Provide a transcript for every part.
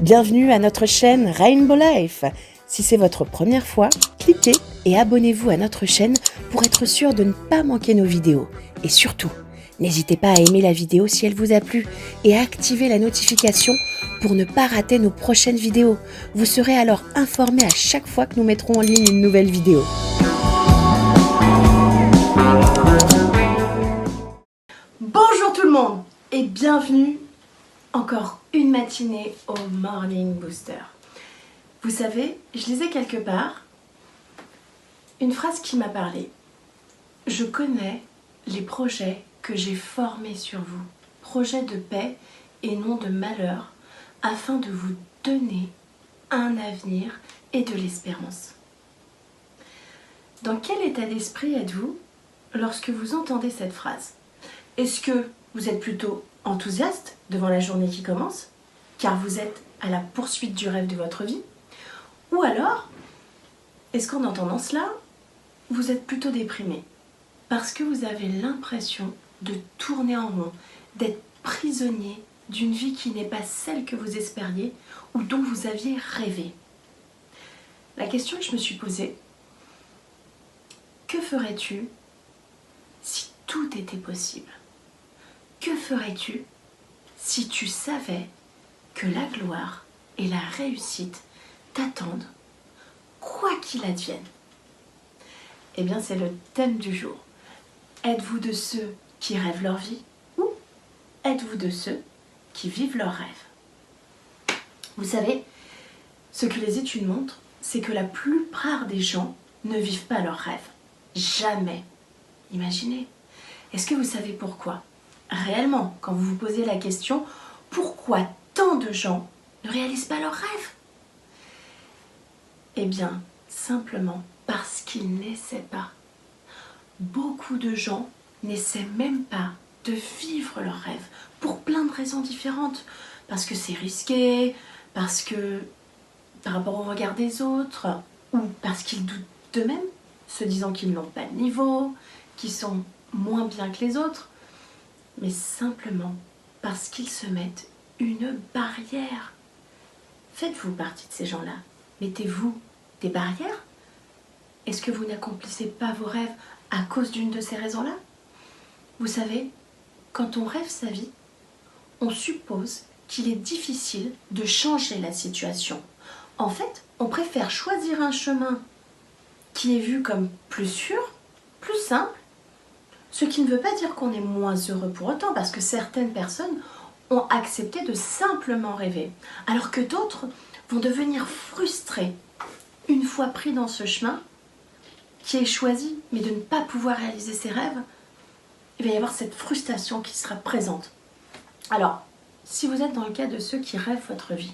Bienvenue à notre chaîne Rainbow Life. Si c'est votre première fois, cliquez et abonnez-vous à notre chaîne pour être sûr de ne pas manquer nos vidéos. Et surtout, n'hésitez pas à aimer la vidéo si elle vous a plu et à activer la notification pour ne pas rater nos prochaines vidéos. Vous serez alors informé à chaque fois que nous mettrons en ligne une nouvelle vidéo. Bonjour tout le monde et bienvenue encore une matinée au Morning Booster. Vous savez, je lisais quelque part une phrase qui m'a parlé. Je connais les projets que j'ai formés sur vous, projets de paix et non de malheur, afin de vous donner un avenir et de l'espérance. Dans quel état d'esprit êtes-vous lorsque vous entendez cette phrase ? Est-ce que vous êtes plutôt enthousiaste devant la journée qui commence, car vous êtes à la poursuite du rêve de votre vie? Ou alors, est-ce qu'en entendant cela, vous êtes plutôt déprimé, parce que vous avez l'impression de tourner en rond, d'être prisonnier d'une vie qui n'est pas celle que vous espériez ou dont vous aviez rêvé? La question que je me suis posée, que ferais-tu si tout était possible? Que ferais-tu si tu savais que la gloire et la réussite t'attendent, quoi qu'il advienne? Eh bien, c'est le thème du jour. Êtes-vous de ceux qui rêvent leur vie ou êtes-vous de ceux qui vivent leurs rêves? Vous savez, ce que les études montrent, c'est que la plupart des gens ne vivent pas leurs rêves. Jamais. Imaginez. Est-ce que vous savez pourquoi? Réellement, quand vous vous posez la question, pourquoi tant de gens ne réalisent pas leurs rêves? Eh bien, simplement parce qu'ils n'essaient pas. Beaucoup de gens n'essaient même pas de vivre leurs rêves pour plein de raisons différentes. Parce que c'est risqué, parce que par rapport au regard des autres, ou parce qu'ils doutent d'eux-mêmes, se disant qu'ils n'ont pas de niveau, qu'ils sont moins bien que les autres, mais simplement parce qu'ils se mettent une barrière. Faites-vous partie de ces gens-là? Mettez-vous des barrières? Est-ce que vous n'accomplissez pas vos rêves à cause d'une de ces raisons-là? Vous savez, quand on rêve sa vie, on suppose qu'il est difficile de changer la situation. En fait, on préfère choisir un chemin qui est vu comme plus sûr, plus simple, ce qui ne veut pas dire qu'on est moins heureux pour autant, parce que certaines personnes ont accepté de simplement rêver, alors que d'autres vont devenir frustrés une fois pris dans ce chemin qui est choisi, mais de ne pas pouvoir réaliser ses rêves. Il va y avoir cette frustration qui sera présente. Alors, si vous êtes dans le cas de ceux qui rêvent votre vie,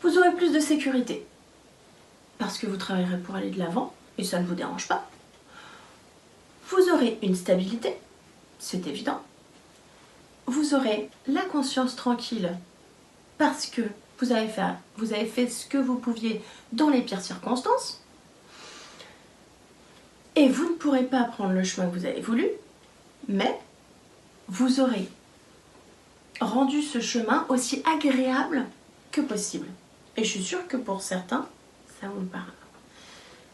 vous aurez plus de sécurité, parce que vous travaillerez pour aller de l'avant, et ça ne vous dérange pas. Vous aurez une stabilité, c'est évident. Vous aurez la conscience tranquille parce que vous avez fait ce que vous pouviez dans les pires circonstances. Et vous ne pourrez pas prendre le chemin que vous avez voulu, mais vous aurez rendu ce chemin aussi agréable que possible. Et je suis sûre que pour certains, ça vous parle.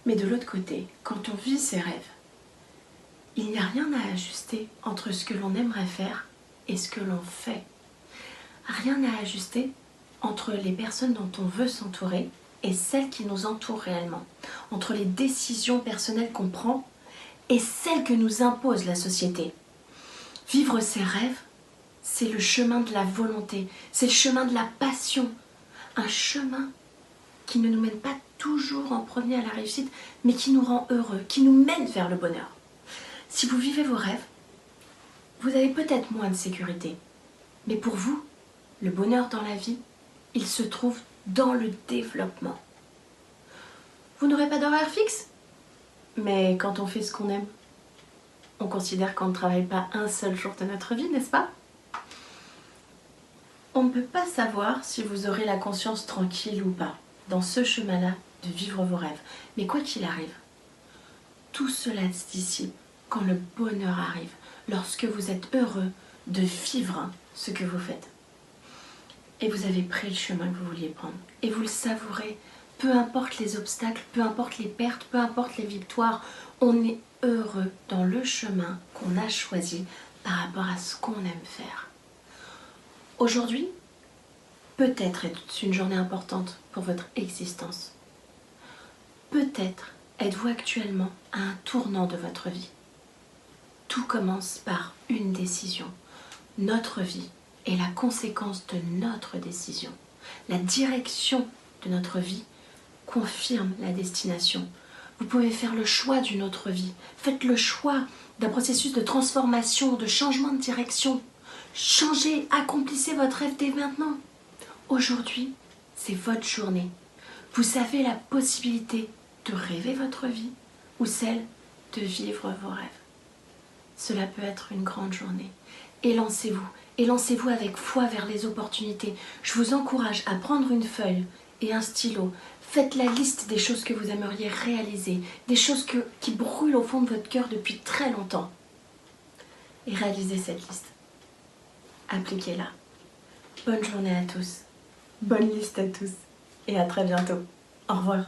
Mais de l'autre côté, quand on vit ses rêves, il n'y a rien à ajuster entre ce que l'on aimerait faire et ce que l'on fait. Rien à ajuster entre les personnes dont on veut s'entourer et celles qui nous entourent réellement. Entre les décisions personnelles qu'on prend et celles que nous impose la société. Vivre ses rêves, c'est le chemin de la volonté, c'est le chemin de la passion. Un chemin qui ne nous mène pas toujours en premier à la réussite, mais qui nous rend heureux, qui nous mène vers le bonheur. Si vous vivez vos rêves, vous avez peut-être moins de sécurité. Mais pour vous, le bonheur dans la vie, il se trouve dans le développement. Vous n'aurez pas d'horaire fixe, mais quand on fait ce qu'on aime, on considère qu'on ne travaille pas un seul jour de notre vie, n'est-ce pas? On ne peut pas savoir si vous aurez la conscience tranquille ou pas dans ce chemin-là de vivre vos rêves. Mais quoi qu'il arrive, tout cela se dissipe quand le bonheur arrive, lorsque vous êtes heureux de vivre ce que vous faites. et vous avez pris le chemin que vous vouliez prendre. Et vous le savourez. Peu importe les obstacles, peu importe les pertes, peu importe les victoires, on est heureux dans le chemin qu'on a choisi par rapport à ce qu'on aime faire. Aujourd'hui, peut-être est une journée importante pour votre existence. Peut-être êtes-vous actuellement à un tournant de votre vie. Tout commence par une décision. Notre vie est la conséquence de notre décision. La direction de notre vie confirme la destination. Vous pouvez faire le choix d'une autre vie. Faites le choix d'un processus de transformation, de changement de direction. Changez, accomplissez votre rêve dès maintenant. Aujourd'hui, c'est votre journée. Vous avez la possibilité de rêver votre vie ou celle de vivre vos rêves. Cela peut être une grande journée. Élancez-vous avec foi vers les opportunités. Je vous encourage à prendre une feuille et un stylo. Faites la liste des choses que vous aimeriez réaliser, des choses qui brûlent au fond de votre cœur depuis très longtemps. Et réalisez cette liste. Appliquez-la. Bonne journée à tous. Bonne liste à tous. Et à très bientôt. Au revoir.